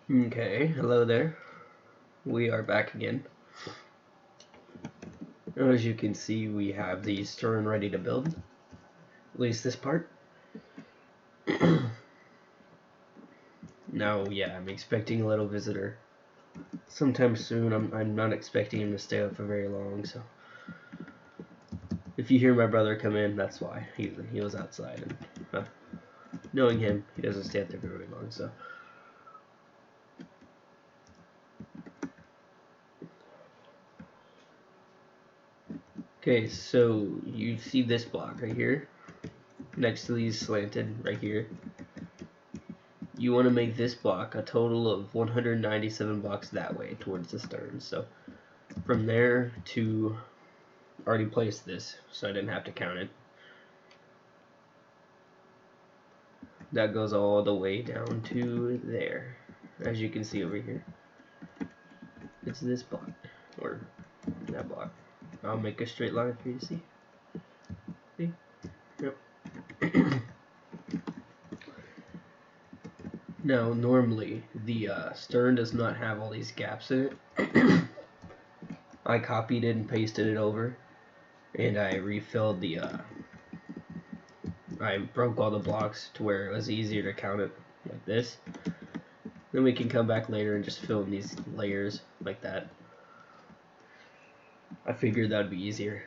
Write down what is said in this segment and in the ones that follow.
Okay, hello there. We are back again. As you can see, we have the stern ready to build. At least this part. Now, yeah, I'm expecting a little visitor sometime soon. I'm not expecting him to stay up for very long, so if you hear my brother come in, that's why. He was outside, and knowing him, he doesn't stay up there for very long, so. Okay, so you see this block right here, next to these slanted right here. You want to make this block a total of 197 blocks that way towards the stern. So from there to already placed this, so I didn't have to count it. That goes all the way down to there, as you can see over here. It's this block, or that block. I'll make a straight line for you to see. See? Yep. Now, normally, the stern does not have all these gaps in it. I copied it and pasted it over, and I refilled the, I broke all the blocks to where it was easier to count it like this. Then we can come back later and just fill in these layers like that. I figured that would be easier,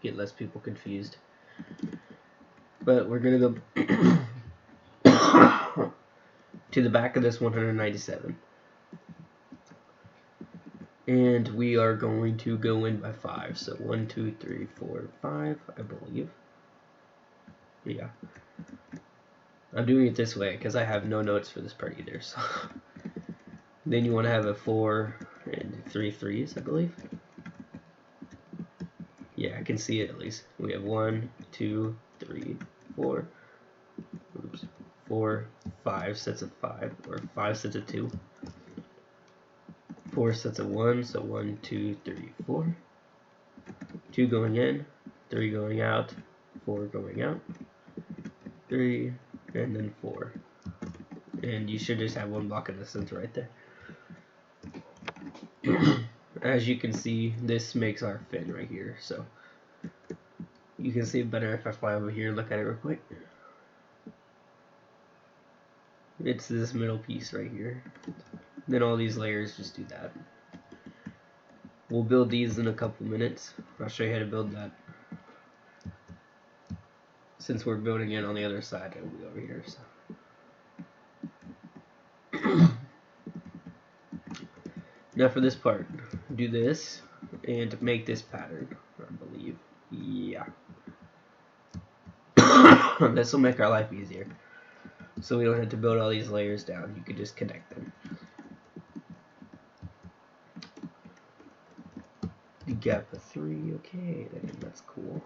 get less people confused. But we're gonna go to the back of this 197. And we are going to go in by 5. So 1, 2, 3, 4, 5, I believe. Yeah. I'm doing it this way because I have no notes for this part either. So then you want to have a 4 and 3 threes, I believe. Yeah, I can see it at least. We have 1, 2, 3, 4. Oops. 4, 5 sets of 5, or 5 sets of 2. 4 sets of 1, so 1, 2, 3, 4. 2 going in, 3 going out, 4 going out, 3, and then 4. And you should just have one block in the center right there. As you can see, this makes our fin right here, so you can see it better if I fly over here and look at it real quick. It's this middle piece right here. Then all these layers just do that. We'll build these in a couple minutes. I'll show you how to build that. Since we're building it on the other side, it'll be over here. So. Now for this part, do this and make this pattern, I believe. Yeah. This will make our life easier. So we don't have to build all these layers down. You could just connect them. The gap of 3, okay, that's cool.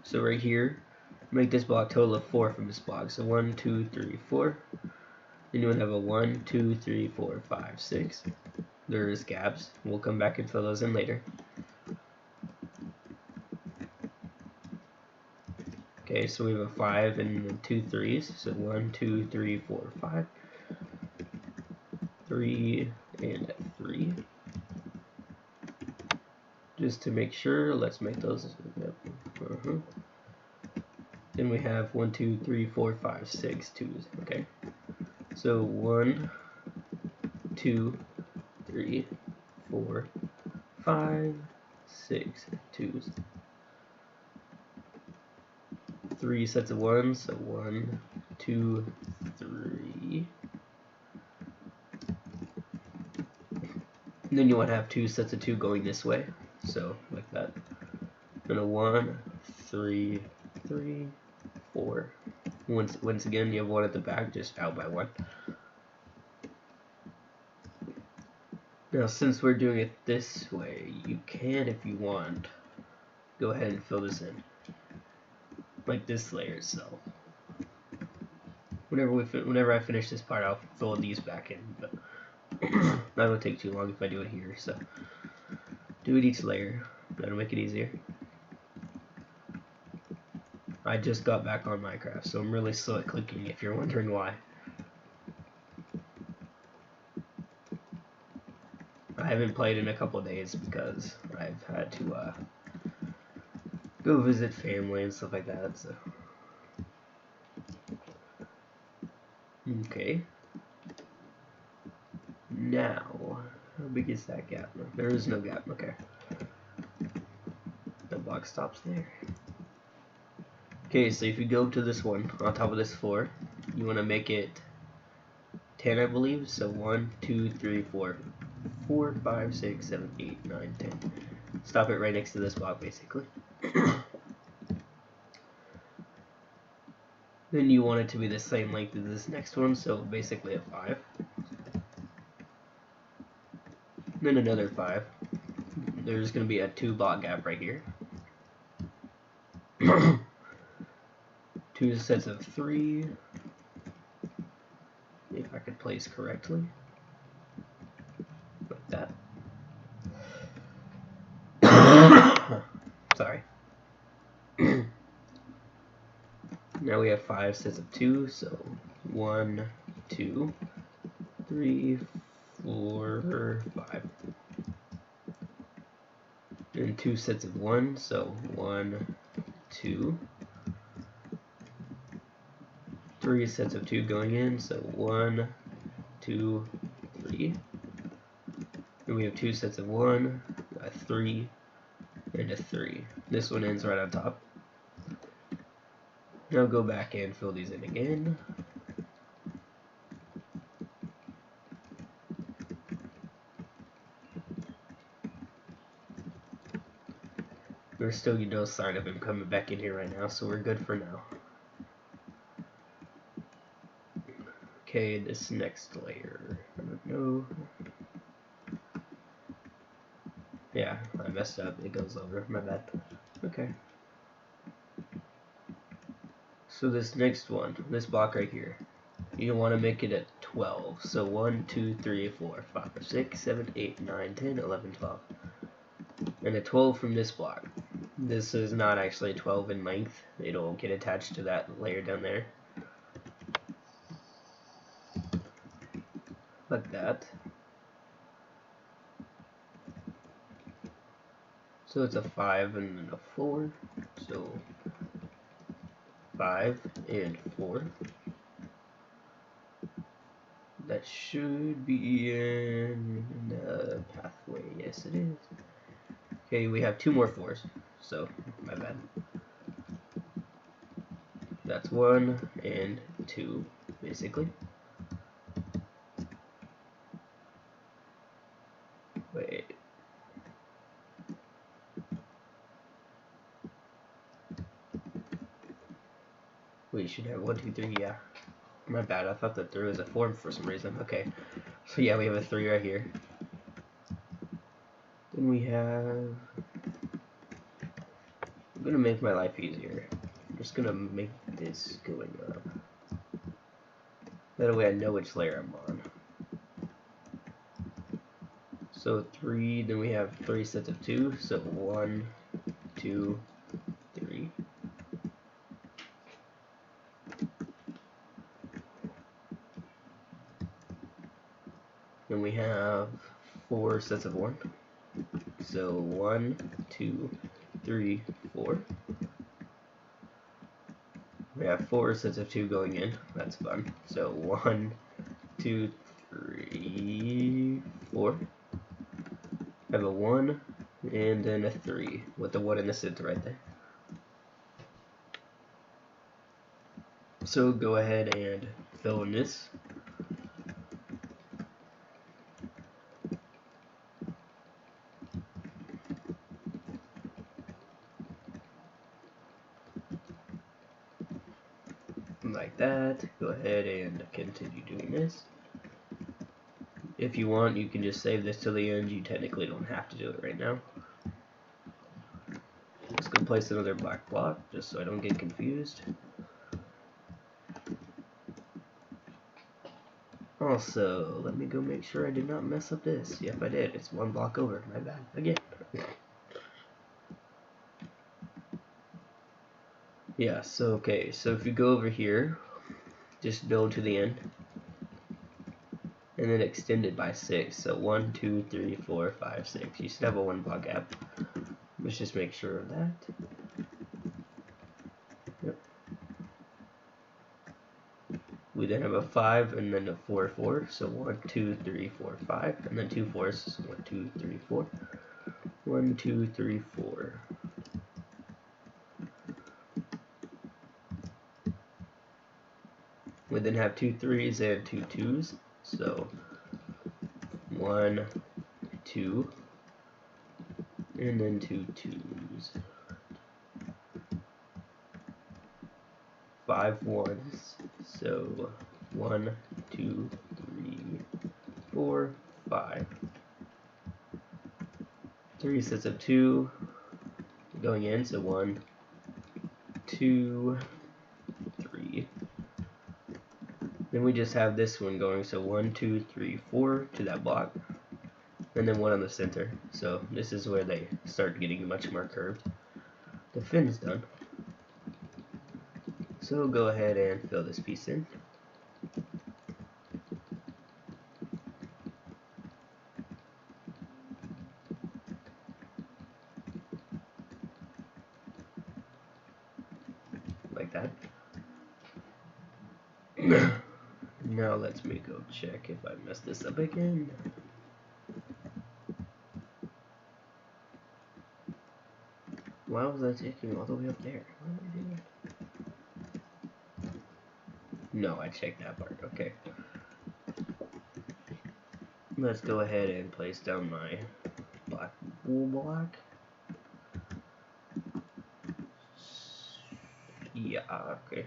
So right here, make this block total of 4 from this block. So 1, 2, 3, 4. Then you would have a 1, 2, 3, 4, 5, 6. There's gaps. We'll come back and fill those in later. Okay, so we have a 5 and 2 3s. So 1, 2, 3, 4, 5. 3 and 3. Just to make sure, let's make those. Then we have 1, 2, 3, 4, 5, 6 2s. Okay. So 1, 2, 3, 4, 5, 6 2s. 3 sets of 1s, so 1, 2, 3. And then you want to have 2 sets of 2 going this way, so like that. Then a 1, 3, 3, 4. Once again, you have 1 at the back, just out by 1. Now, since we're doing it this way, you can, if you want, go ahead and fill this in, like this layer itself. Whenever I finish this part, I'll fill these back in, but that would take too long if I do it here. So do it each layer. That'll make it easier. I just got back on Minecraft, so I'm really slow at clicking. If you're wondering why. I haven't played in a couple days because I've had to go visit family and stuff like that. So okay. Now, how big is that gap? There is no gap. Okay. The block stops there. Okay, so if you go to this one on top of this floor, you want to make it 10, I believe. So 1, 2, 3, 4, 4, 5, 6, 7, 8, 9, 10. Stop it right next to this block, basically. Then you want it to be the same length as this next one, so basically a 5. Then another 5. There's going to be a 2 block gap right here. 2 sets of 3. If I could place correctly. Like that. Sorry. Now we have 5 sets of 2, so 1, 2, 3, 4, 5. And 2 sets of 1, so 1, 2, 3 sets of 2 going in, so 1, 2, 3. And we have 2 sets of 1, a 3, and a 3. This one ends right on top. Now go back and fill these in again. There's still no sign of him coming back in here right now, so we're good for now. Okay, this next layer, I don't know. Yeah, I messed up, it goes over, my bad. Okay. So this next one, this block right here, you want to make it at 12. So 1, 2, 3, 4, 5, 6, 7, 8, 9, 10, 11, 12. And a 12 from this block. This is not actually 12 in length. It'll get attached to that layer down there. Like that. So it's a 5 and then a 4. So 5 and 4. That should be in the pathway. Yes, it is. Okay, we have 2 more 4s. So, my bad. That's 1 and 2, basically. Wait. We should have 1, 2, 3, yeah. My bad, I thought that there was a 4 for some reason. Okay. So yeah, we have a 3 right here. Then we have... I'm gonna make my life easier. I'm just gonna make this going up. That way I know which layer I'm on. So 3, then we have 3 sets of 2. So 1, 2, 3. Then we have 4 sets of 1. So 1, 2, 3, 4. We have 4 sets of 2 going in. That's fun. So 1, 2, 3, 4. I have a 1 and then a 3 with the 1 in the center right there. So go ahead and fill in this. Like that. Go ahead and continue doing this. If you want, you can just save this till the end. You technically don't have to do it right now. Let's go place another black block just so I don't get confused. Also, let me go make sure I did not mess up this. Yep, I did. It's 1 block over. My bad. Again. Yeah, so okay. So if you go over here, just build to the end. and then extend it by 6. So 1, 2, 3, 4, 5, 6. You should have a 1 block gap. Let's just make sure of that. Yep. We then have a 5 and then a 4, 4. So 1, 2, 3, 4, 5, and then 2 4s. So 1, 2, 3, 4. 1, 2, 3, 4. We then have 2 3s and 2 2s. So 1, 2, and then 2 2s. 5 1s. So 1, 2, 3, 4, 5. 3 sets of 2 going in. So 1, 2, 3. Then we just have this one going. So 1, 2, 3, 4 to that block. And then 1 on the center. So this is where they start getting much more curved. The fin's done. So go ahead and fill this piece in. Like that. Now let's go check if I messed this up again. Why was I taking all the way up there? What am I doing? No, I checked that part. Okay. Let's go ahead and place down my black wool block. Yeah, okay.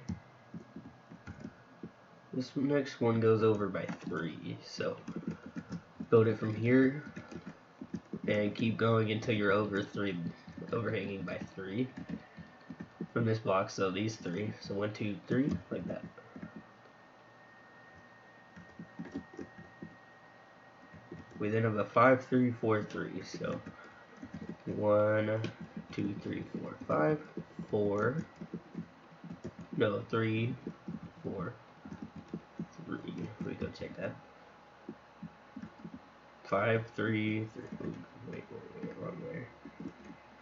This next one goes over by 3, so build it from here and keep going until you're overhanging by 3 from this block. So these 3, so 1, 2, 3, like that. We then have a 5, 3, 4, 3. So 1, 2, 3, 4, 5, 4. No, 3, 4, 3. We go check that. 5, 3, 3. Wait, wrong way.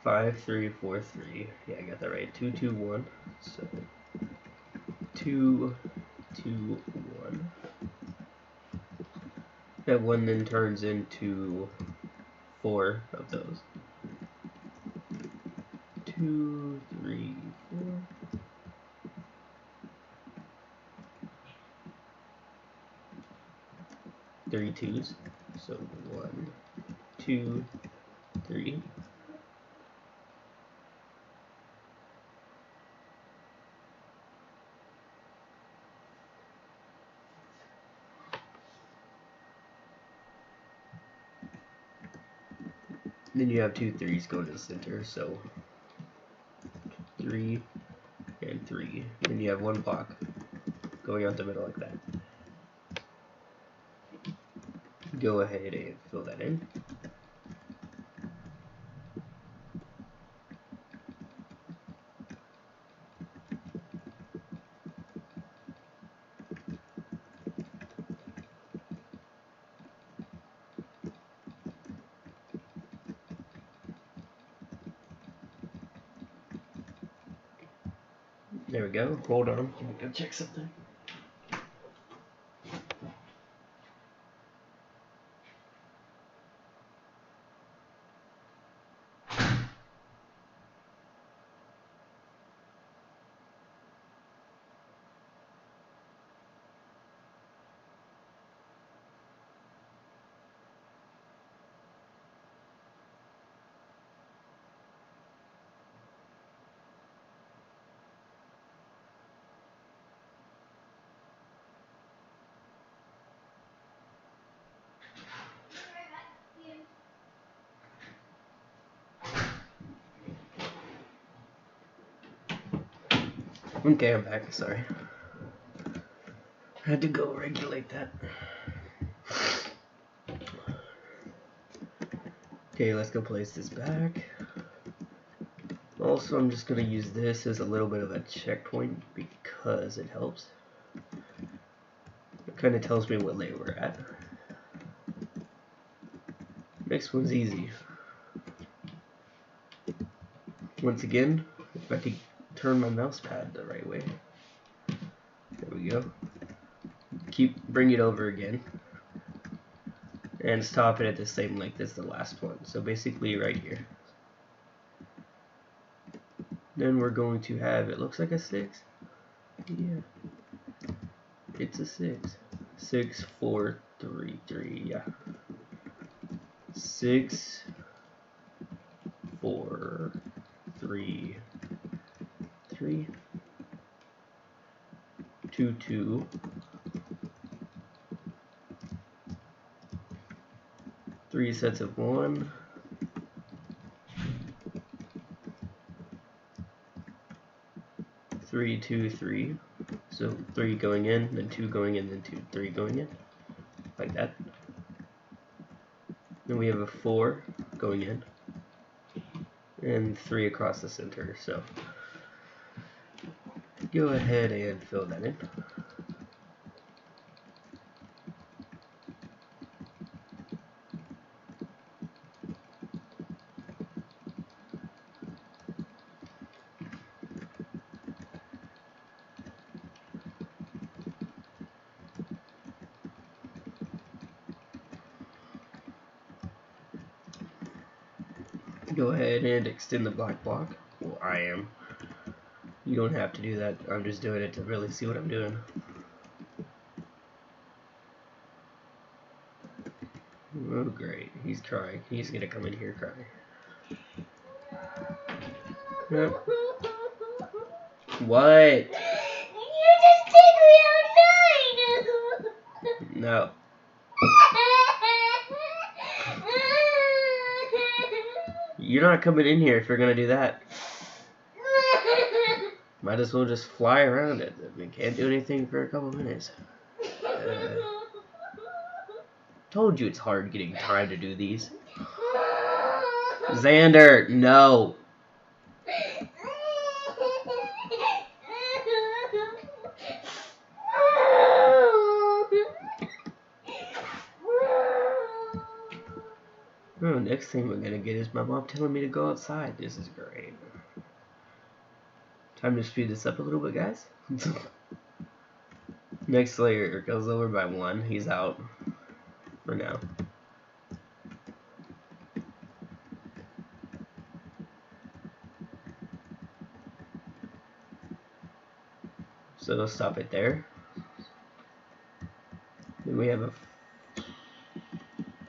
5, 3, 4, 3. Yeah, I got that right. 2, 2, 1. So 2, 2, 1. That 1 then turns into 4 of those. 2, 3, 4. 3 2s. So 1, 2, 3. Then you have 2 3s going to the center, so 3 and 3. Then you have 1 block going out the middle like that. Go ahead and fill that in. There we go. Hold on. Let me go check something. Okay, I'm back. Sorry. I had to go regulate that. Okay, let's go place this back. Also, I'm just going to use this as a little bit of a checkpoint because it helps. It kind of tells me what layer we're at. Next one's easy. Once again, if I could turn my mouse pad the right way. There we go. Bring it over again. And stop it at the same length as the last one. So basically right here. Then we're going to have, it looks like a 6. Yeah. It's a 6. 6, 4, 3, 3, yeah. 6, 4, 3, 3, 2, 2, 3 sets of 1, 3, 2, 3. So 3 going in, then 2 going in, then 2, 3 going in, like that. Then we have a 4 going in, and 3 across the center. So go ahead and fill that in. Go ahead and extend the black block. Well, I am. You don't have to do that. I'm just doing it to really see what I'm doing. Oh, great. He's crying. He's gonna come in here crying. Yep. What? You just take me outside. No. You're not coming in here if you're gonna do that. Might as well just fly around it. We can't do anything for a couple minutes. Told you it's hard getting time to do these. Xander, no. Oh, next thing we're gonna get is my mom telling me to go outside. This is great. Time to speed this up a little bit, guys. Next layer goes over by 1. He's out for now. So let's stop it there. Then we have a,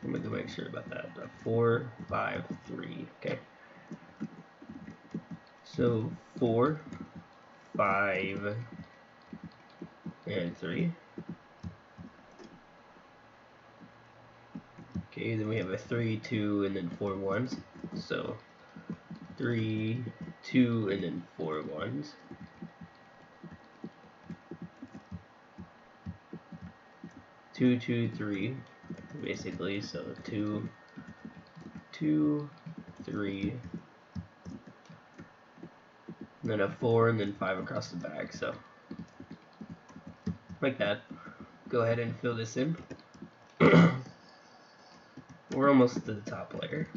let me go make sure about that. A 4, 5, 3. Okay. So 4, 5, and 3. Okay, then we have a 3, 2, and then 4 1s. So 3, 2, and then 4 1s. 2, 2, 3, basically. So 2, 2, 3, and then a 4, and then 5 across the back. So like that. Go ahead and fill this in. We're almost to the top layer.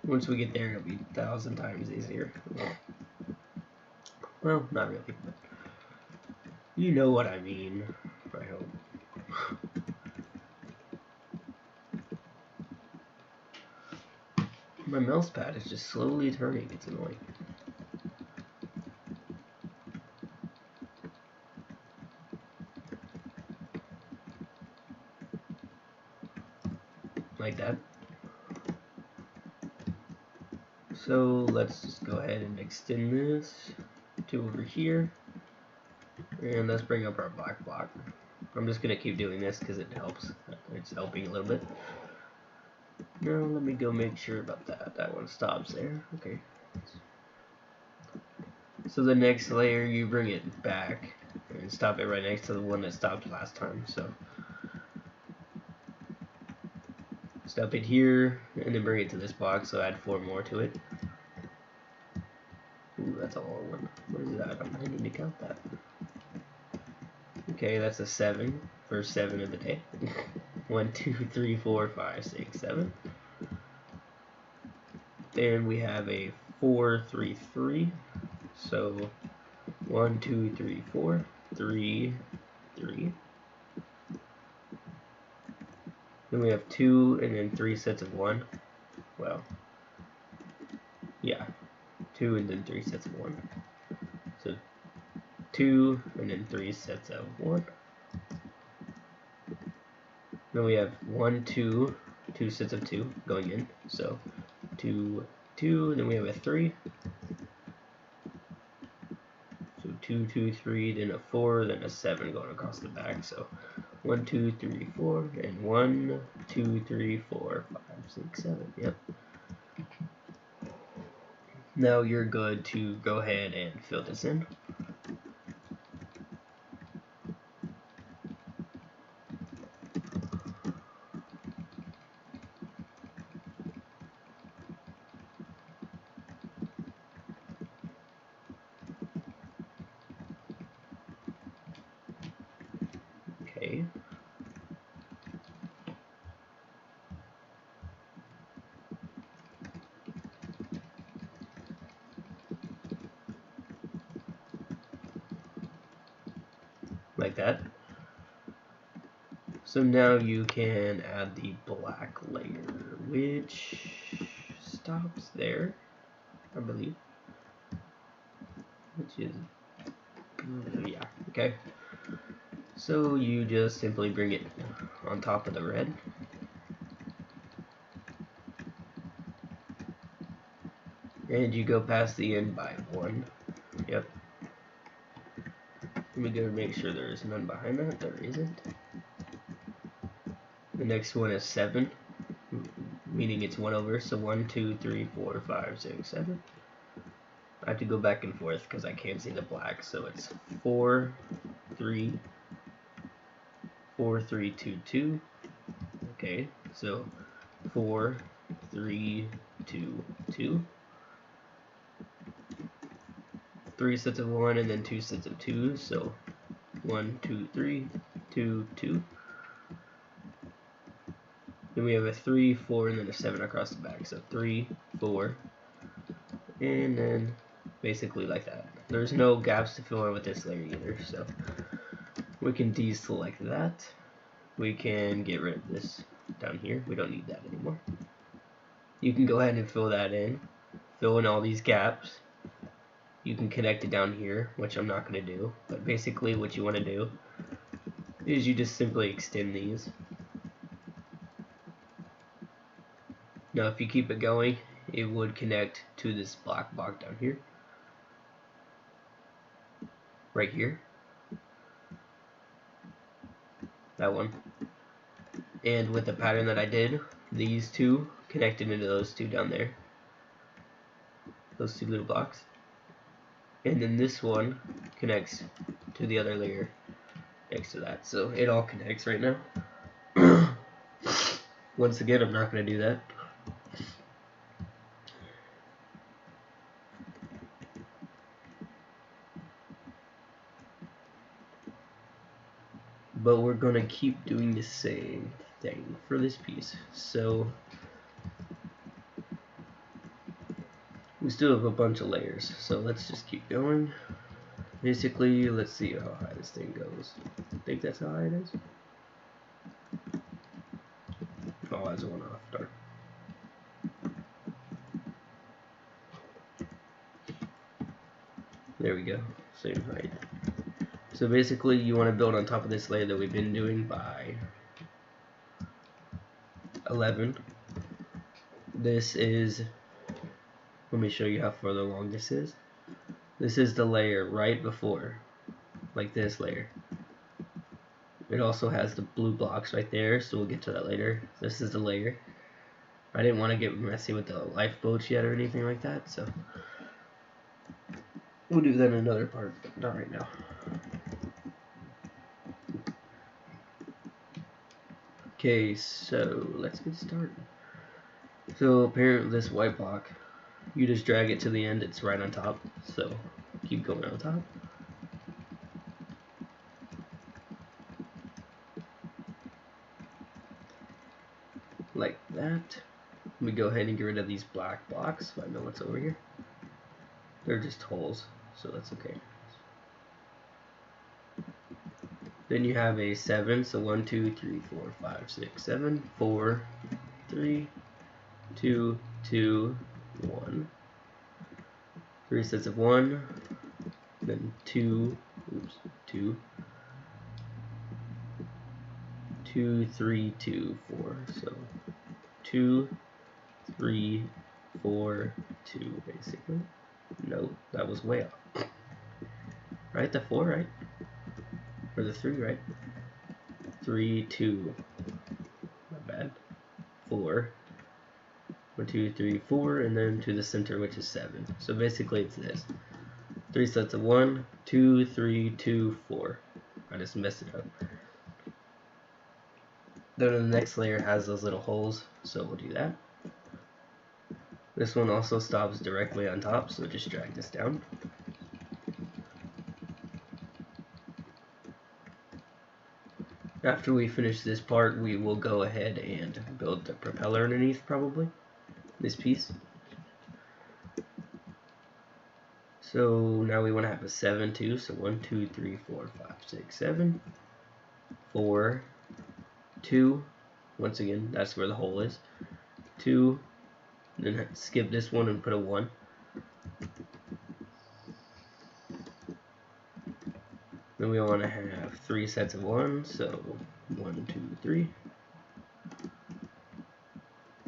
Once we get there, it'll be 1,000 times easier. Well, not really, but you know what I mean, I hope. My mouse pad is just slowly turning. It's annoying. Like that. So let's just go ahead and extend this to over here. And let's bring up our black block. I'm just going to keep doing this because it helps. It's helping a little bit. Now let me go make sure about that. That one stops there. Okay. So the next layer, you bring it back and stop it right next to the one that stopped last time. So stop it here and then bring it to this box. So add 4 more to it. Ooh, that's a long one. What is that? I need to count that. Okay, that's a 7. First 7 of the day. 1, 2, 3, 4, 5, 6, 7. Then we have a 4, 3, 3. So 1, 2, 3, 4, 3, 3. Then we have 2 and then 3 sets of 1. Well, yeah, 2 and then 3 sets of 1. So 2 and then 3 sets of 1. Then we have 1, 2, 2 sets of 2 going in. So 2, 2, then we have a 3. So 2, 2, 3, then a 4, then a 7 going across the back. So 1, 2, 3, 4, and 1, 2, 3, 4, 5, 6, 7. Yep. Now you're good to go ahead and fill this in. Okay. Like that. So now you can add the black layer, which stops there, I believe. Which is, yeah, okay. So you just simply bring it on top of the red. And you go past the end by 1. Yep. Let me go make sure there is none behind that. There isn't. The next one is 7, meaning it's 1 over. So 1, 2, 3, 4, 5, 6, 7. I have to go back and forth because I can't see the black. So it's 4, 3, 4, 3, 2, 2. Okay, so 4, 3, 2, 2. 3 sets of 1 and then 2 sets of 2. So 1, 2, 3, 2, 2. Then we have a 3, 4, and then a 7 across the back. So 3, 4, and then basically like that. There's no gaps to fill in with this layer either, so we can deselect that. We can get rid of this down here. We don't need that anymore. You can go ahead and fill that in. Fill in all these gaps. You can connect it down here, which I'm not going to do. But basically what you want to do is you just simply extend these. Now if you keep it going, it would connect to this black block down here. Right here. That one. And with the pattern that I did, these two connected into those two down there. Those two little blocks. And then this one connects to the other layer next to that. So it all connects right now. Once again, I'm not going to do that. But we're going to keep doing the same thing for this piece. So we still have a bunch of layers. So let's just keep going. Basically, let's see how high this thing goes. I think that's how high it is. Oh, that's one off. Darn. There we go. Same height. So basically, you want to build on top of this layer that we've been doing by 11. This is, let me show you how far along this is. This is the layer right before, like this layer. It also has the blue blocks right there, so we'll get to that later. This is the layer. I didn't want to get messy with the lifeboats yet or anything like that, so we'll do that in another part, but not right now. Okay, so let's get started. So apparently this white block, you just drag it to the end, it's right on top. So keep going on top. like that. Let me go ahead and get rid of these black blocks so I know what's over here. They're just holes, so that's okay. Then you have a 7, so 1, 2, 3, 4, 5, 6, 7, 4, 3, 2, 2, 1. 3 sets of 1, then 2, 2, 2, 3, 2, 4. So 2, 3, 4, 2, basically. No, that was way off. Right, the 4, right? Or the 3, right? 3, 2. Not bad. 4. 1, 2, 3, 4, and then to the center, which is 7. So basically it's this. 3 sets of 1, 2, 3, 2, 4. I just messed it up. Then the next layer has those little holes, so we'll do that. This one also stops directly on top, so just drag this down. After we finish this part, we will go ahead and build the propeller underneath, probably, this piece. So now we want to have a 7 too, so 1, 2, 3, 4, 5, 6, 7, 4, 2, once again, that's where the hole is, 2, then skip this one and put a 1. Then we want to have 3 sets of 1, so 1, 2, 3,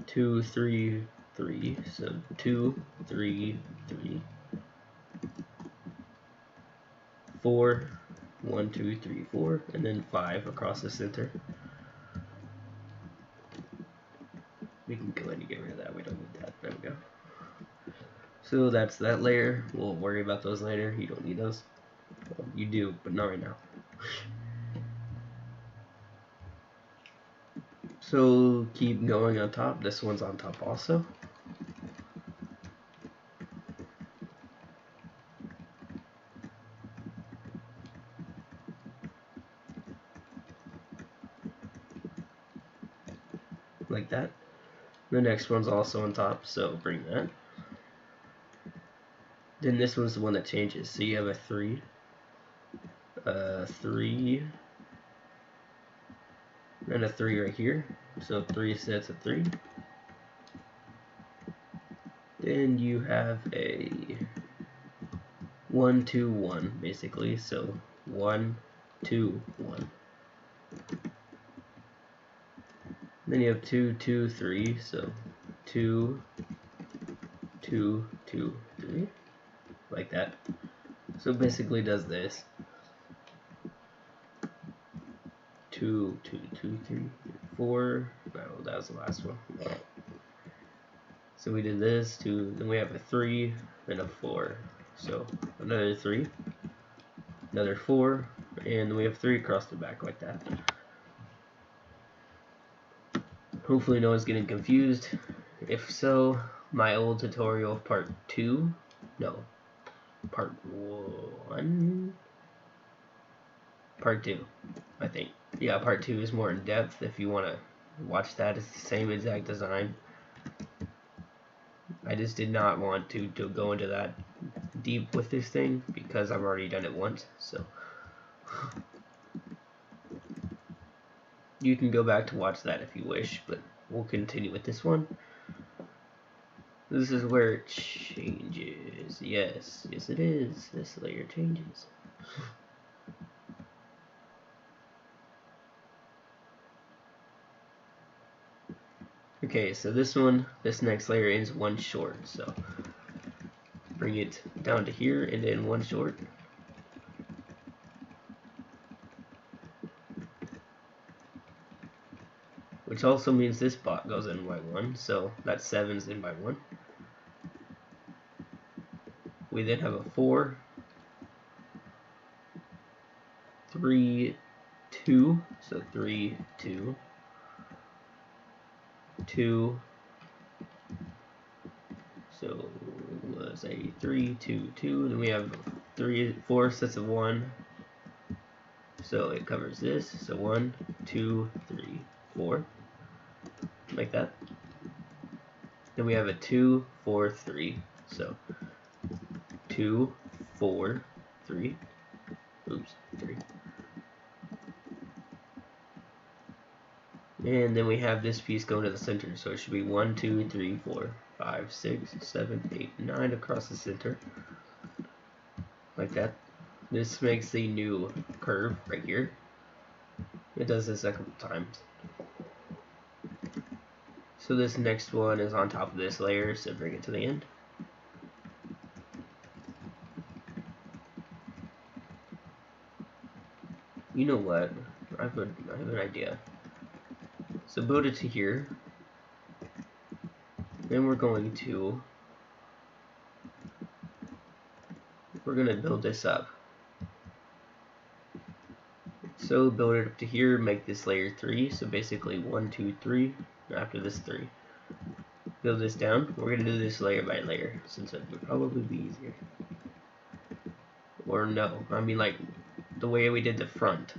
2, 3, 3, so 2, 3, 3, 4, 1, 2, 3, 4, and then 5 across the center. We can go ahead and get rid of that, we don't need that, there we go. So that's that layer, we'll worry about those later, you don't need those. Well, you do, but not right now. So keep going on top, this one's on top also. Like that. The next one's also on top, so bring that. Then this one's the one that changes, so you have a 3, 3, and a 3 right here, so 3 sets of 3. Then you have a 1, 2, 1, basically, so 1, 2, 1. Then you have 2, 2, 3, so 2, 2, 2, 3, like that. So basically does this. 2, 2, 2, 3, 4. No, that was the last one. So we did this, 2, then we have a 3, then a 4. So another 3, another 4, and then we have 3 across the back like that. Hopefully no one's getting confused. If so, my old tutorial part 2, no, part 1, part 2, I think. Yeah, part 2 is more in depth if you want to watch that. It's the same exact design. I just did not want to go into that deep with this thing because I've already done it once, so you can go back to watch that if you wish, but we'll continue with this one. This is where it changes. Yes, yes it is. This layer changes. Okay, so this next layer is 1 short, so bring it down to here and then 1 short. Which also means this block goes in by 1, so that 7's in by 1. We then have a 4, 3, 2, so 3, 2, 2, so was a 3, 2, 2, then we have 4 sets of 1, so it covers this, so 1, 2, 3, 4. like that. Then we have a 2, 4, 3. So 2, 4, 3. Oops, 3. And then we have this piece going to the center, so it should be 1, 2, 3, 4, 5, 6, 7, 8, 9 across the center, like that. This makes a new curve right here. It does this a couple times. So this next one is on top of this layer, so bring it to the end. You know what? I have an idea. So build it to here. Then we're going to build this up. So build it up to here, make this layer 3. So basically 1, 2, 3. After this 3. Build this down. We're gonna do this layer by layer since it would probably be easier. Or no, I mean like the way we did the front.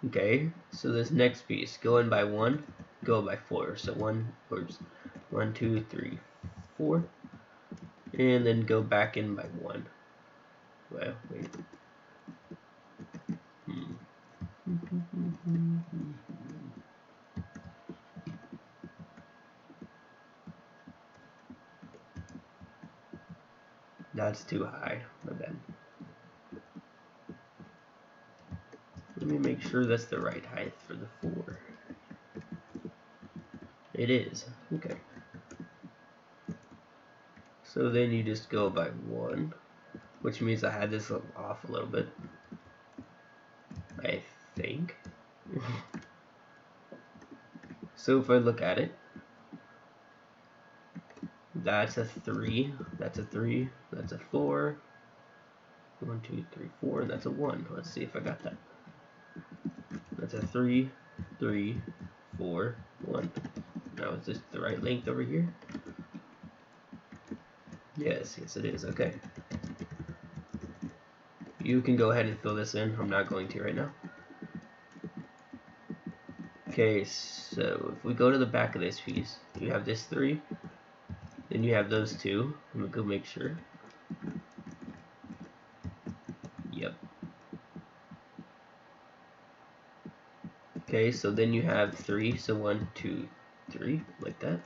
Okay, so this next piece, go in by 1, go by 4. So 1, 2, 3, 4, and then go back in by 1. Well, wait. That's too high, my bad. Let me make sure that's the right height for the 4. It is. Okay. So then you just go by 1, which means I had this off a little bit. I think. So if I look at it, that's a 3, that's a 3, that's a 4, 1, 2, 3, 4, and that's a 1. Let's see if I got that. That's a 3, 3, 4, 1. Now is this the right length over here? Yes, it is. Okay. You can go ahead and fill this in. I'm not going to right now. Okay, so if we go to the back of this piece, you have this 3, then you have those 2. I'm gonna go make sure. Yep. Okay, so then you have 3, so 1, 2, 3, like that.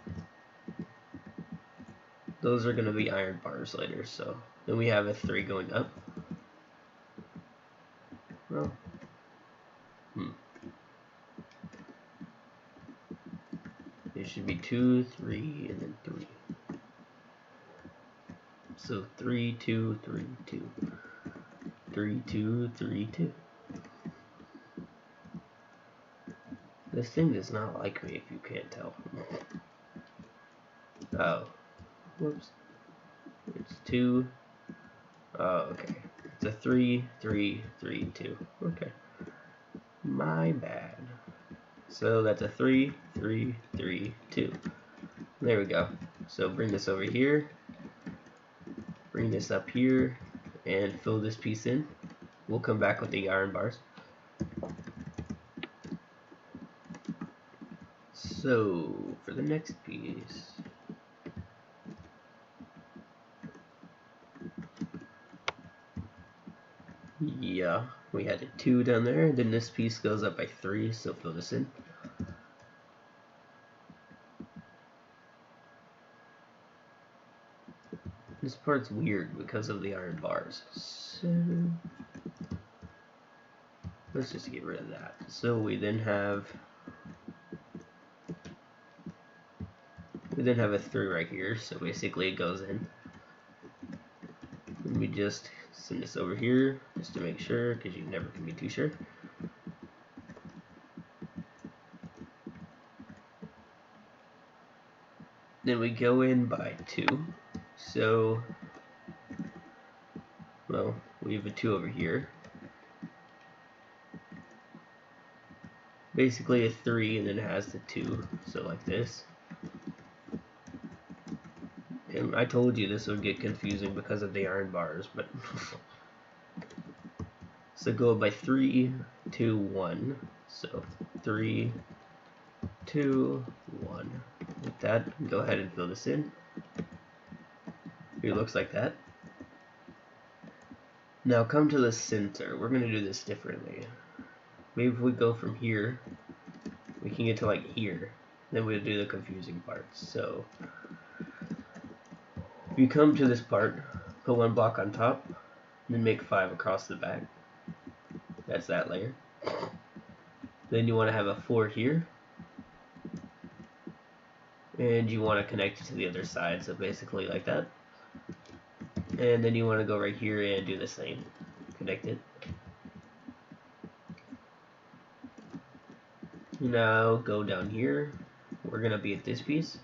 Those are gonna be iron bars later, so then we have a 3 going up. Well, it should be 2, 3, and then 3. So 3, 2, 3, 2. 3, 2, 3, 2. This thing does not like me if you can't tell. Oh. Whoops. It's 2. Oh, okay. It's a 3, 3, 3, 2. Okay. My bad. So that's a 3, 3, 3, 2. There we go. So bring this over here. Bring this up here. And fill this piece in. We'll come back with the iron bars. So, for the next piece, yeah, we had a 2 down there, then this piece goes up by 3, so fill this in. This part's weird because of the iron bars, so let's just get rid of that. So we then have a 3 right here, so basically it goes in. Let me just send this over here just to make sure, because you never can be too sure. Then we go in by 2, so well, we have a 2 over here. Basically a 3, and then it has the 2, so like this. And I told you this would get confusing because of the iron bars, but so go by 3, 2, 1. So 3, 2, 1. With that, go ahead and fill this in. It looks like that. Now come to the center. We're going to do this differently. Maybe if we go from here, we can get to like here. Then we'll do the confusing parts. So if you come to this part, put 1 block on top, then make 5 across the back. That's that layer. Then you want to have a 4 here. And you want to connect it to the other side, so basically like that. And then you want to go right here and do the same. Connect it. Now go down here. We're going to be at this piece.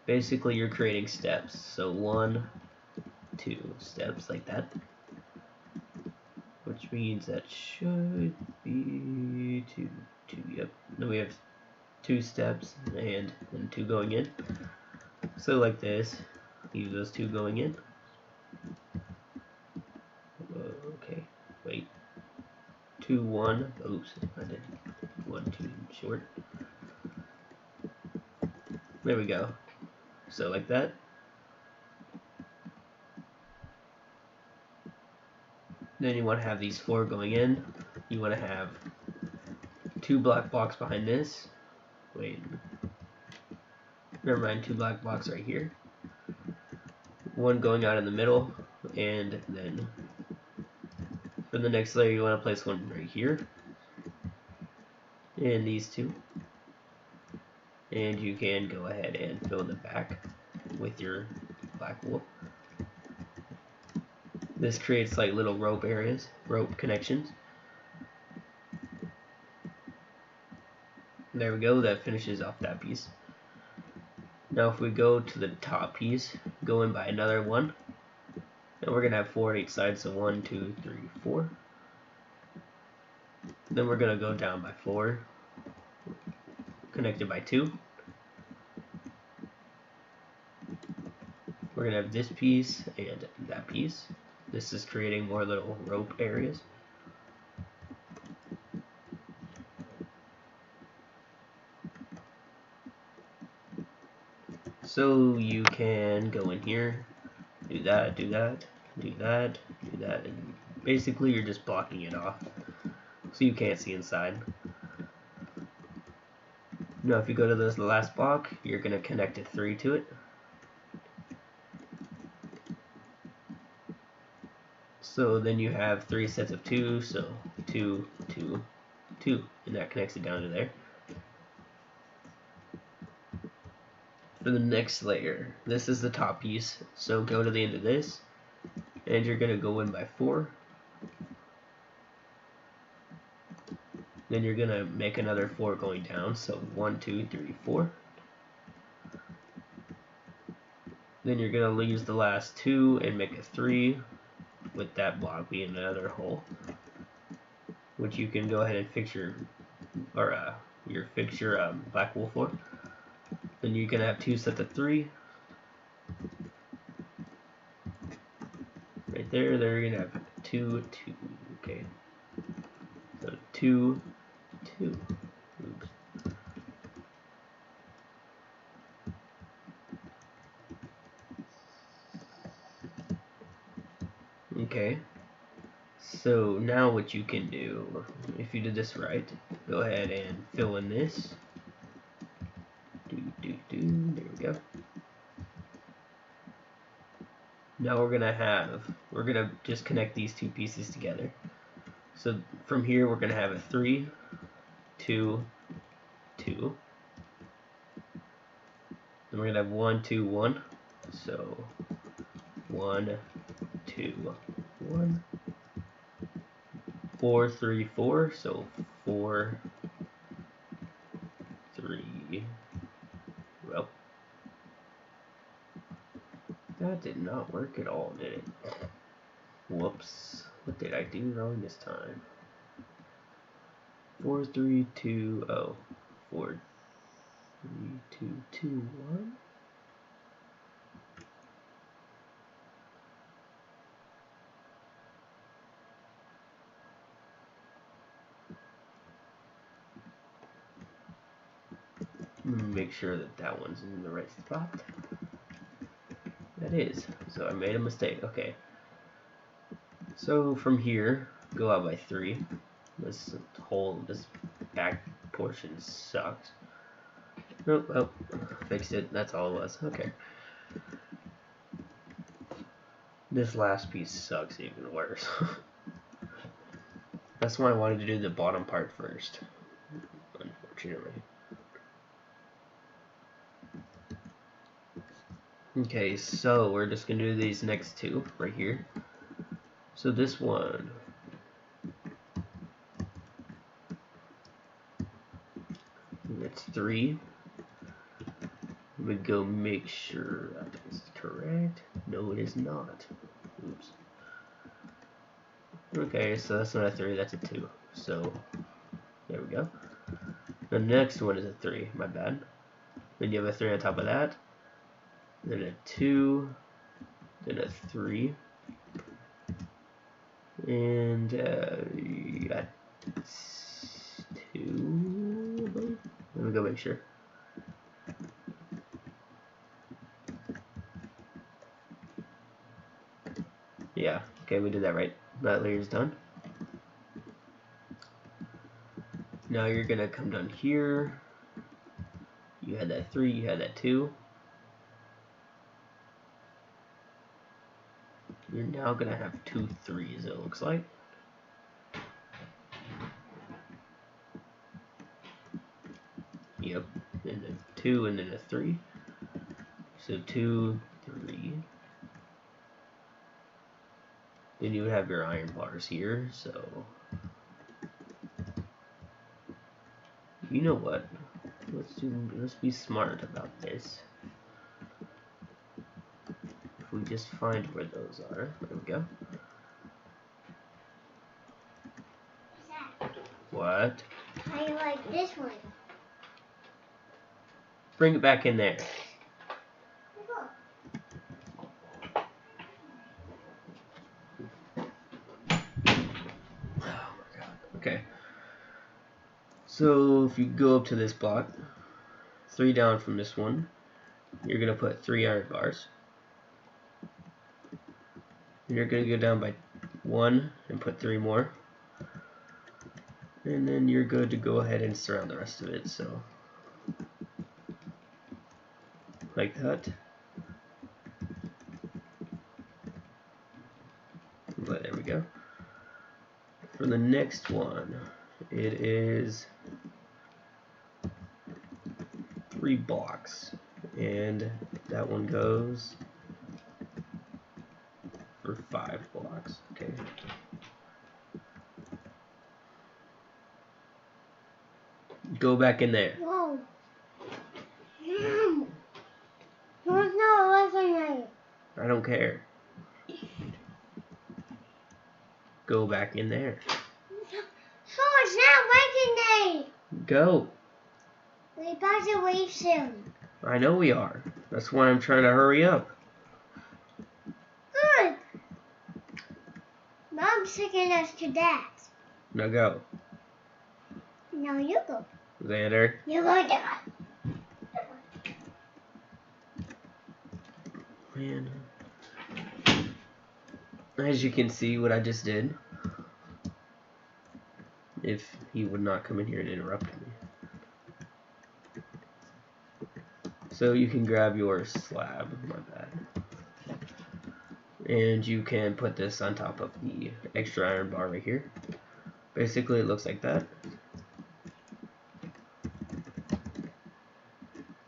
Basically you're creating steps. So 1, 2 steps like that. Which means that should be 2, yep. Then we have 2 steps and then 2 going in. So like this, leave those 2 going in. Okay, wait. 2, 1. Oops, I did 1 too short. There we go. So like that. Then you want to have these 4 going in. You want to have 2 black blocks behind this. Wait. Never mind, 2 black blocks right here. 1 going out in the middle, and then for the next layer you want to place 1 right here. And these 2. And you can go ahead and fill the back with your black wool. This creates like little rope areas, rope connections. There we go, that finishes off that piece. Now if we go to the top piece, go in by another 1. And we're going to have 4 on each side, so 1, 2, 3, 4. Then we're going to go down by 4, connected by 2. We're going to have this piece and that piece. This is creating more little rope areas. So you can go in here, do that, do that, do that, do that, and basically you're just blocking it off so you can't see inside. Now if you go to this last block, you're going to connect a 3 to it. So then you have 3 sets of 2, so 2, 2, 2, and that connects it down to there. For the next layer, this is the top piece, so go to the end of this, and you're going to go in by 4. Then you're going to make another 4 going down, so 1, 2, 3, 4. Then you're going to use the last 2 and make a 3, with that block being another hole, which you can go ahead and fix your black wool for. Then you're going to have 2 sets of 3. Right there, you're going to have 2, 2, okay. So 2, 2. Oops. Okay. So now what you can do, if you did this right, go ahead and fill in this. There we go. Now we're gonna just connect these 2 pieces together. So from here we're gonna have a 3, 2, 2. Then we're gonna have 1, 2, 1. So 1, 2, 1. 4, 3, 4. So 4, 3. Well, that did not work at all, did it? Whoops. What did I do wrong this time? 4, 3, 2, 4, 3, 2, 2, 1. Make sure that that one's in the right spot. That is. So I made a mistake. Okay. So from here, go out by 3. This back portion sucks. Oh, well, fixed it. That's all it was. Okay. This last piece sucks even worse. That's why I wanted to do the bottom part first, unfortunately. Okay, so we're just going to do these next 2 right here. So this one, that's 3. We go make sure that is correct. No, it is not. Oops. Okay, so that's not a 3, that's a 2. So there we go. The next one is a 3, my bad. Then you have a 3 on top of that. Then a 2. Then a 3. And you got 2. Let me go make sure. Yeah, okay, we did that right. That layer's done. Now you're gonna come down here. You had that 3, you had that 2. You're now gonna have 2 3s, it looks like. Yep, and a 2 and then a 3. So 2, 3. Then you would have your iron bars here, so you know what? Let's be smart about this. If we just find where those are, there we go. What? I like this one. Bring it back in there. Oh my god. Okay. So if you go up to this block, 3 down from this one, you're gonna put 3 iron bars. And you're gonna go down by 1 and put 3 more. And then you're good to go ahead and surround the rest of it, so like that. But there we go. For the next one, it is 3 blocks, and that one goes for 5 blocks. Okay. Go back in there. Whoa. There's no working right. I don't care. Go back in there. So it's not working right. Go. We're about to leave soon. I know we are. That's why I'm trying to hurry up. Good. Mom's taking us to Dad. Now go. Now you go. Xander. You go, Dad. Man. As you can see what I just did. If he would not come in here and interrupt me. So you can grab your slab, my bad. And you can put this on top of the extra iron bar right here. Basically it looks like that.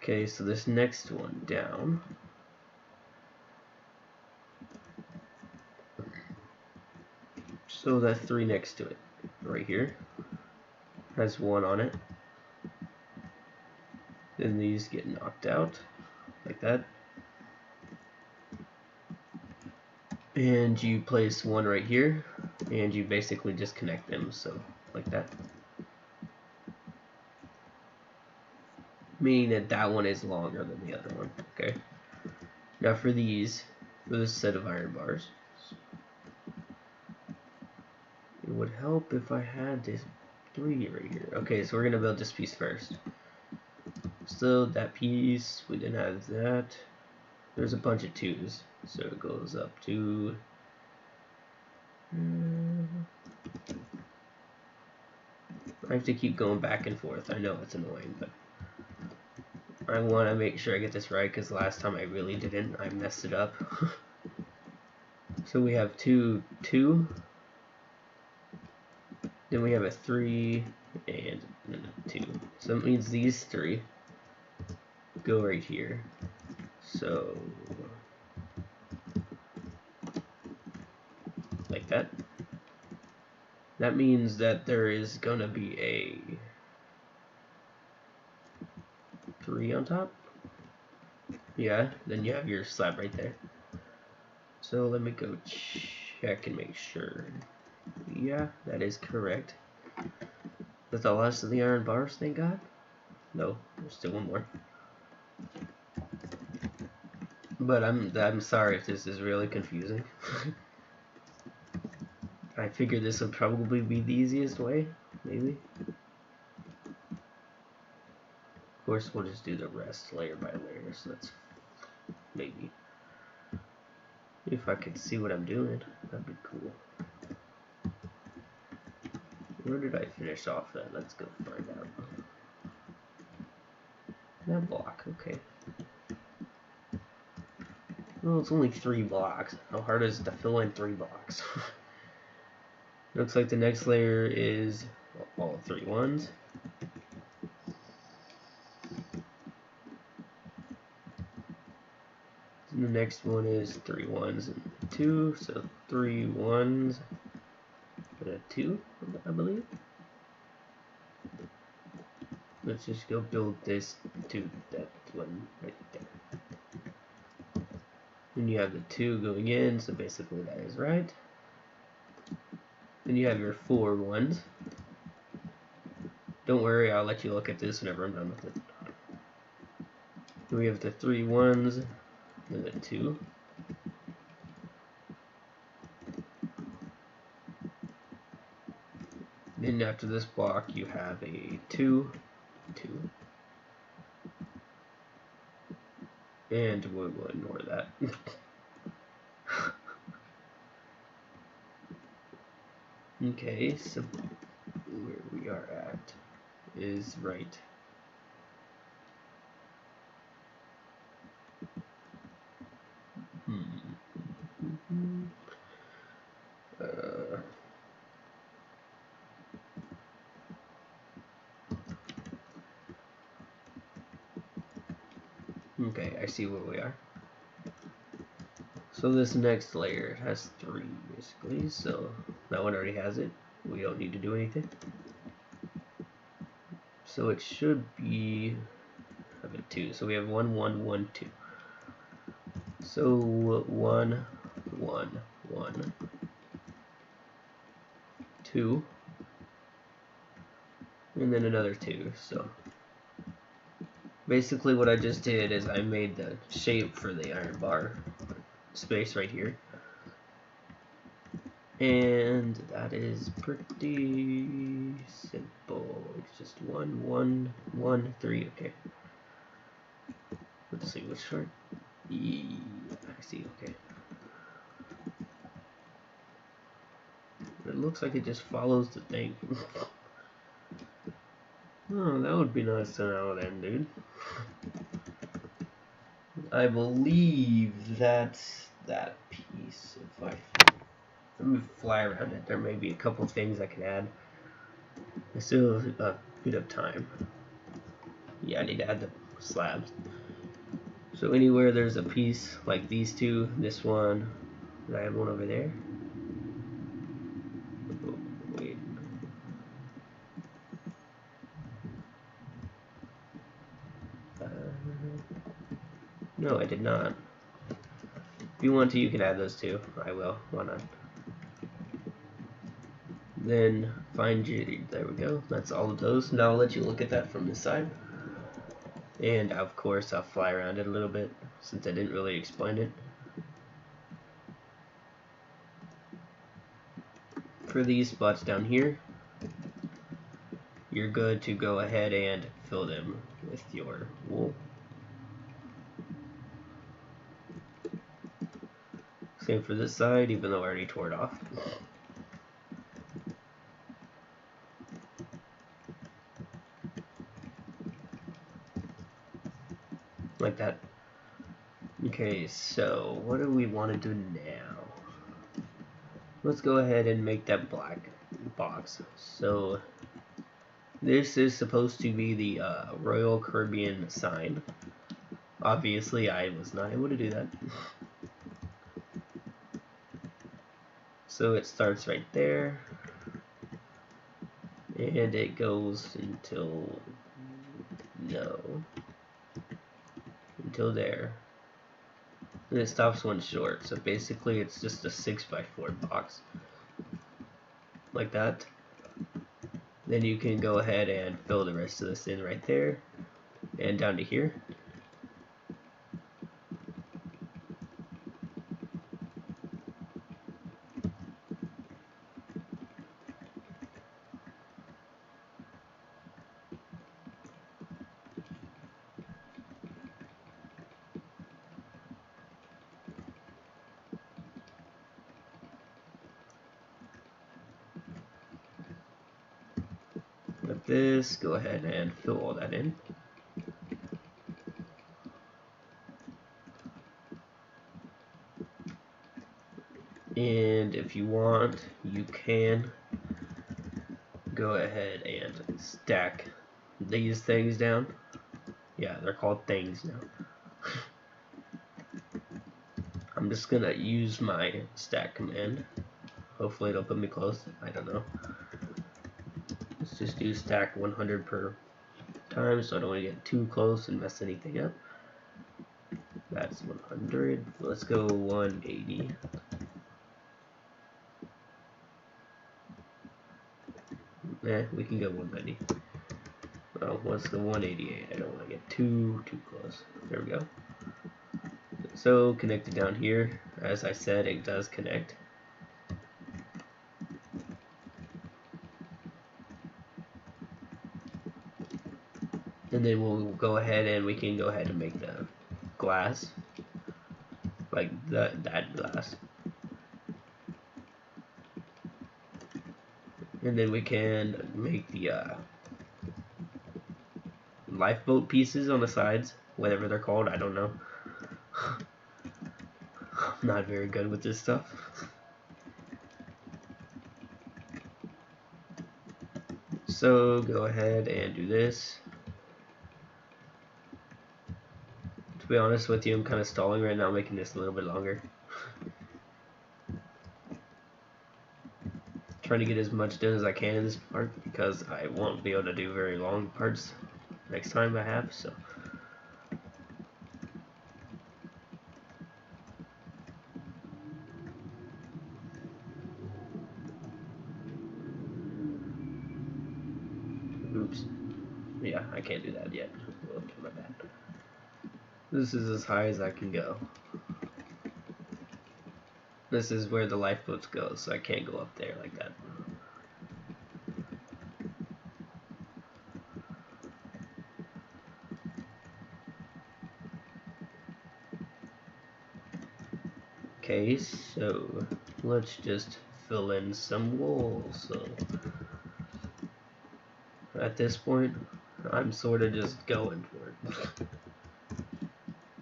Okay, so this next one down. So that 3 next to it, right here, has 1 on it. Then these get knocked out, like that. And you place 1 right here, and you basically just connect them, so like that. Meaning that that one is longer than the other one, okay? Now for these, for this set of iron bars, it would help if I had this 3 right here. Okay, so we're gonna build this piece first. So that piece, we didn't have that. There's a bunch of 2s, so it goes up to I have to keep going back and forth. I know it's annoying, but I want to make sure I get this right because last time I really didn't. I messed it up. So we have 2, 2. Then we have a 3 and a 2. So it means these 3 go right here. So like that. That means that there is gonna be a 3 on top. Yeah, then you have your slab right there. So let me go check and make sure. Yeah, that is correct. That's the last of the iron bars, thank God. No, there's still one more. But I'm sorry if this is really confusing. I figured this would probably be the easiest way, maybe. Of course, we'll just do the rest layer by layer, so that's maybe. If I could see what I'm doing, that'd be cool. Where did I finish off at? Let's go find out. That block, okay. Well, it's only 3 blocks. How hard is it to fill in 3 blocks? Looks like the next layer is all 3 ones. And the next one is 3 ones and 2, so 3 ones and a 2, I believe. Let's just go build this to that one right there. Then you have the 2 going in, so basically that is right. Then you have your 4 ones. Don't worry, I'll let you look at this whenever I'm done with it. Then we have the 3 ones and the 2. Then after this block you have a 2, 2. And we'll ignore that. Okay, so where we are at is right. Okay, I see where we are. So this next layer has 3 basically, so that one already has it. We don't need to do anything. So it should be have a 2. So we have 1, 1, 1, 2. So 1, 1, 1, 2, and then another 2. So basically what I just did is I made the shape for the iron bar space right here. And that is pretty simple. It's just 1, 1, 1, 3. Okay. Let's see which chart. Yeah, I see. Okay. It looks like it just follows the thing. Oh, that would be nice to know then, dude. I believe that's that piece. If I let me fly around it, there may be a couple things I can add. I still have a bit of time. Yeah, I need to add the slabs. So anywhere there's a piece like these 2, this one, did I have one over there? Oh, wait. No, I did not. If you want to, you can add those 2. I will. Why not? Then find your. There we go. That's all of those. Now I'll let you look at that from this side. And of course, I'll fly around it a little bit since I didn't really explain it. For these spots down here, you're good to go ahead and fill them with your wool. Same for this side, even though I already tore it off. Like that. Okay, so what do we want to do now? Let's go ahead and make that black box. So this is supposed to be the Royal Caribbean sign. Obviously, I was not able to do that. So it starts right there, and it goes until there, and it stops one short. So basically, it's just a 6x4 box, like that. Then you can go ahead and fill the rest of this in right there, and down to here. Like this, go ahead and fill all that in. And if you want, you can go ahead and stack these things down. Yeah, they're called things now. I'm just gonna use my stack command. Hopefully it'll put me close. I don't know. Let's just do stack 100 per time so I don't want to get too close and mess anything up. That's 100. Let's go 180. We can go 190. Oh, let's go 188. I don't want to get too close. There we go. So connected down here, as I said, it does connect. And then we'll go ahead and we can go ahead and make the glass, like that glass. And then we can make the lifeboat pieces on the sides, whatever they're called, I don't know. I'm not very good with this stuff. So go ahead and do this. To be honest with you, I'm kind of stalling right now, making this a little bit longer. Trying to get as much done as I can in this part because I won't be able to do very long parts next time I have, so. Oops. Yeah, I can't do that yet. Oops, my bad. This is as high as I can go. This is where the lifeboats go, so I can't go up there like that. Okay, so let's just fill in some wool. So at this point, I'm sort of just going for it.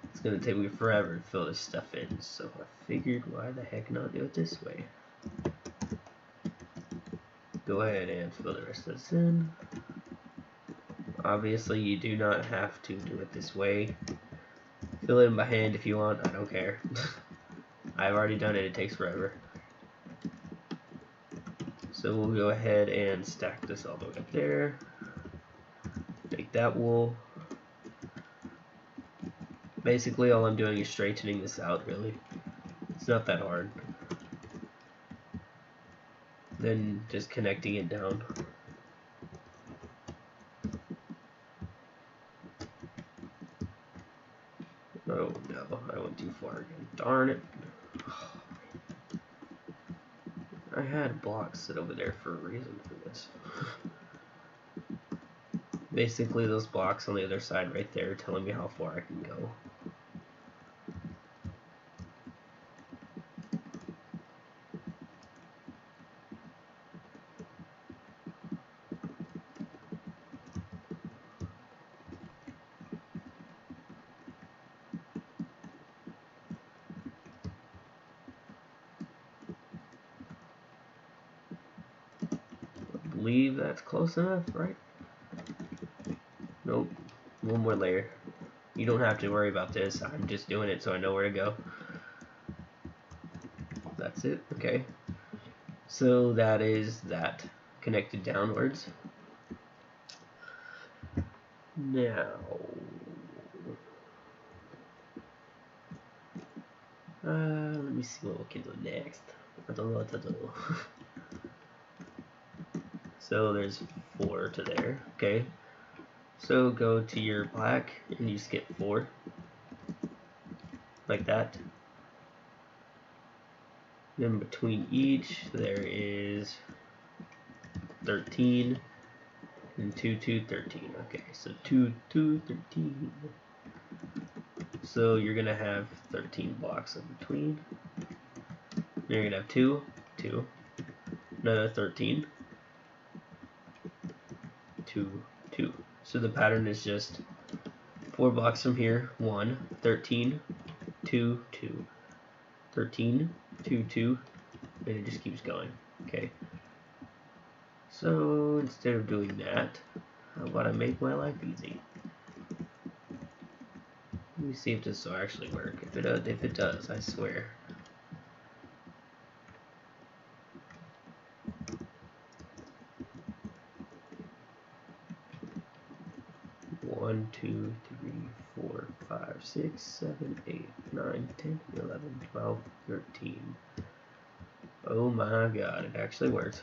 It's gonna take me forever to fill this stuff in, so I figured why the heck not do it this way. Go ahead and fill the rest of this in. Obviously, you do not have to do it this way. Fill it in by hand if you want, I don't care. I've already done it, it takes forever. So we'll go ahead and stack this all the way up there. Make that wool. Basically all I'm doing is straightening this out, really. It's not that hard. Then just connecting it down. Oh no, I went too far again. Darn it. I had blocks sit over there for a reason for this. basically those blocks on the other side right there telling me how far I can go. I believe that's close enough, right? Nope. One more layer. You don't have to worry about this. I'm just doing it so I know where to go. That's it. Okay. So that is that connected downwards. Now, let me see what we can do next. I don't know what to do. So there's 4 to there. Okay. So go to your black and you skip 4. Like that. Then between each there is 13 and 2, 2, 13. Okay, so 2, 2, 13. So you're gonna have 13 blocks in between. You're gonna have 2, 2, another 13, 2, 2. So the pattern is just 4 blocks from here, 1, 13, 2, 2, 13, 2, 2, and it just keeps going. Okay. So instead of doing that, how about I make my life easy? Let me see if this will actually work. If it does, I swear. One, 2, 3, 4, 5, 6, 7, 8, 9, 10, 11, 12, 13. Oh my god, it actually works.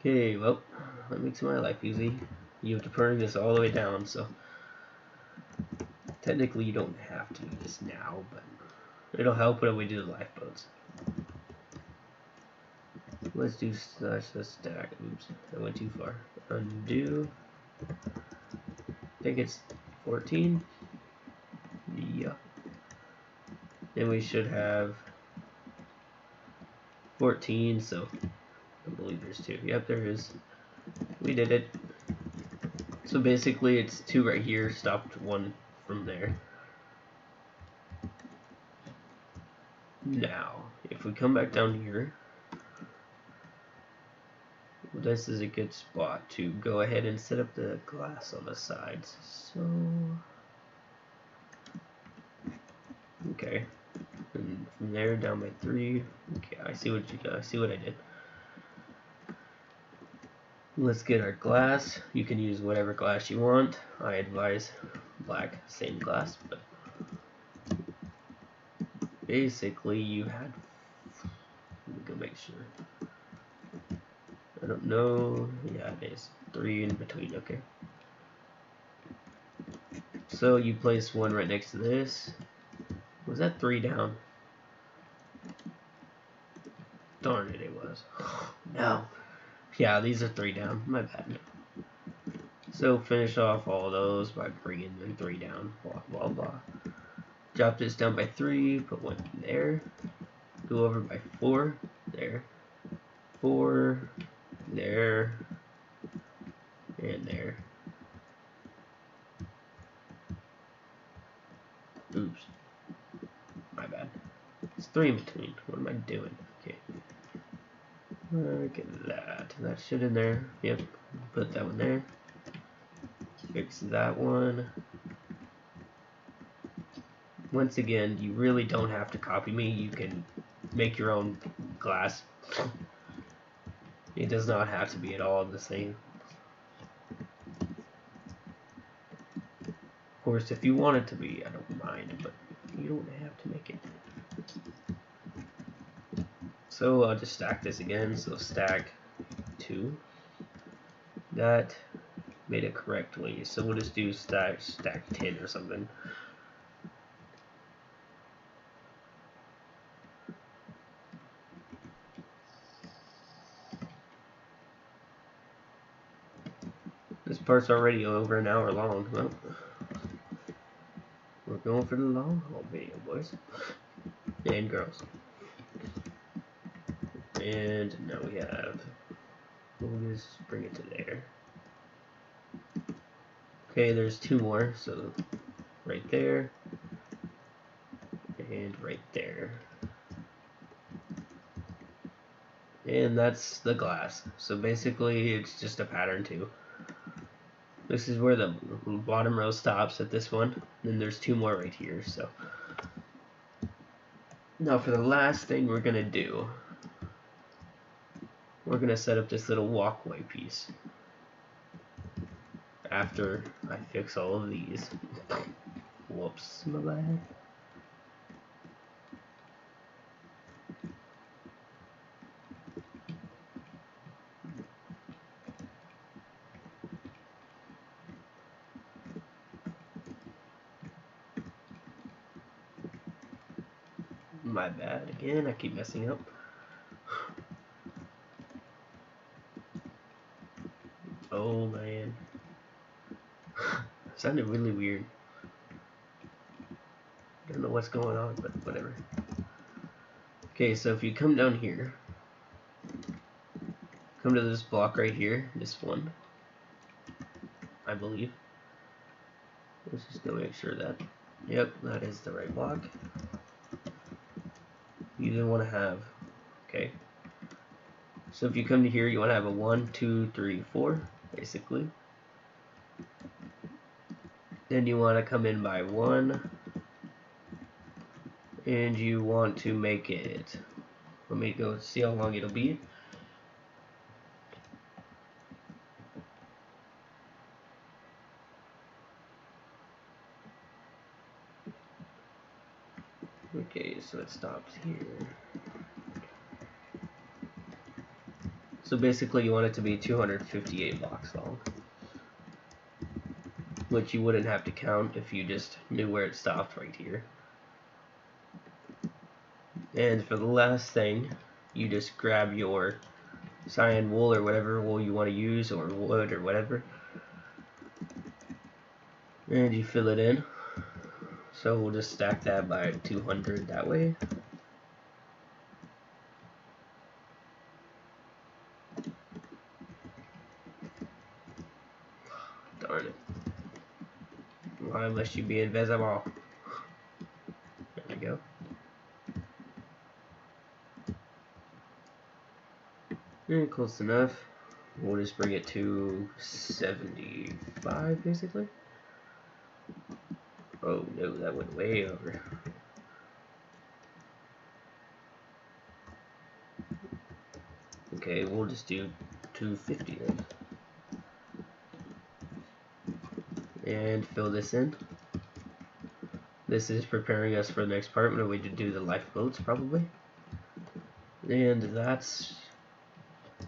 Okay, well, that makes my life easy. You have to turn this all the way down, so technically you don't have to do this now, but it'll help when we do the lifeboats. Let's do stack. Oops, I went too far. Undo. I think it's 14. Yeah. Then we should have 14, so I believe there's 2. Yep, there is. We did it. So basically it's 2 right here, stopped 1 from there. Now, if we come back down here, this is a good spot to go ahead and set up the glass on the sides. So, okay, and from there down by 3. Okay, I see what you did. I see what I did. Let's get our glass. You can use whatever glass you want. I advise black stained glass, but basically you had. Let me go make sure. I don't know. Yeah, it is 3 in between. Okay. So you place 1 right next to this. Was that 3 down? Darn it, it was. No. Yeah, these are 3 down. My bad. So finish off all those by bringing them 3 down. Blah, blah, blah. Drop this down by 3. Put 1 there. Go over by 4. There. 4. There. And there. Oops. My bad. It's 3 in between. What am I doing? Okay. Get that. That shit in there. Yep. Put that one there. Fix that one. Once again, you really don't have to copy me. You can make your own glass. It does not have to be at all the same. Of course, if you want it to be, I don't mind, but you don't have to make it. So I'll just stack this again. So stack 2. That made it correctly. So we'll just do stack 10 or something. part's already over an hour long. Well, we're going for the long haul video, boys and girls. And now we have, we'll just bring it to there. Okay, there's two more, so right there and right there. And that's the glass. So basically it's just a pattern too. This is where the bottom row stops at this one. Then there's two more right here. So now for the last thing we're gonna do, we're gonna set up this little walkway piece after I fix all of these. Whoops, my bad. My bad again, I keep messing up. Oh man. Sounded really weird. Don't know what's going on, but whatever. Okay, so if you come down here, come to this block right here, this one, I believe. Let's just go make sure that, yep, that is the right block. You then want to have, okay, so if you come to here, you want to have a 1, 2, 3, 4, basically. Then you want to come in by 1, and you want to make it, let me go see how long it'll be. Okay, so it stops here. So basically you want it to be 258 blocks long, which you wouldn't have to count if you just knew where it stopped right here. And for the last thing, you just grab your cyan wool or whatever wool you want to use, or wood or whatever, and you fill it in. So we'll just stack that by 200 that way. Darn it. Why must you be invisible? There we go. And close enough. We'll just bring it to 75 basically. Oh no, that went way over. Okay, we'll just do 250 then. And fill this in. This is preparing us for the next part when we do the lifeboats probably. And that's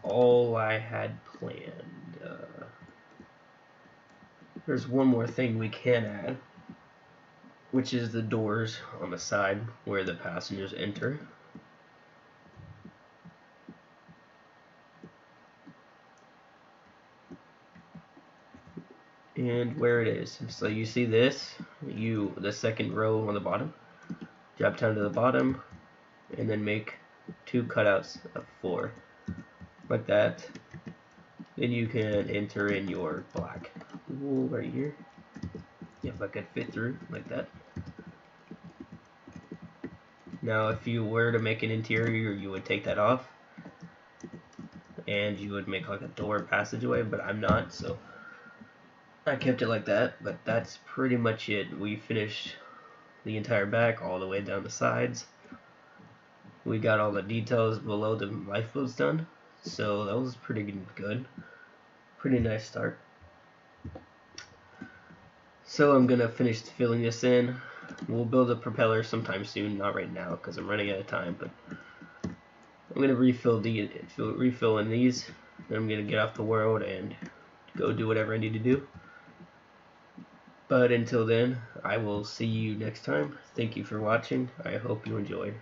all I had planned. There's one more thing we can add, which is the doors on the side where the passengers enter. And where it is. So you see this, the second row on the bottom, drop down to the bottom and then make 2 cutouts of 4 like that. Then you can enter in your black wool right here, if I could fit through like that. Now if you were to make an interior, you would take that off and you would make like a door passageway, but I'm not, so I kept it like that. But that's pretty much it. We finished the entire back all the way down the sides. We got all the details below the lifeboats done, so that was pretty good. Pretty nice start. So I'm gonna finish filling this in. We'll build a propeller sometime soon, not right now because I'm running out of time, but I'm gonna refill in these, then I'm gonna get off the world and go do whatever I need to do. But until then, I will see you next time. Thank you for watching. I hope you enjoyed.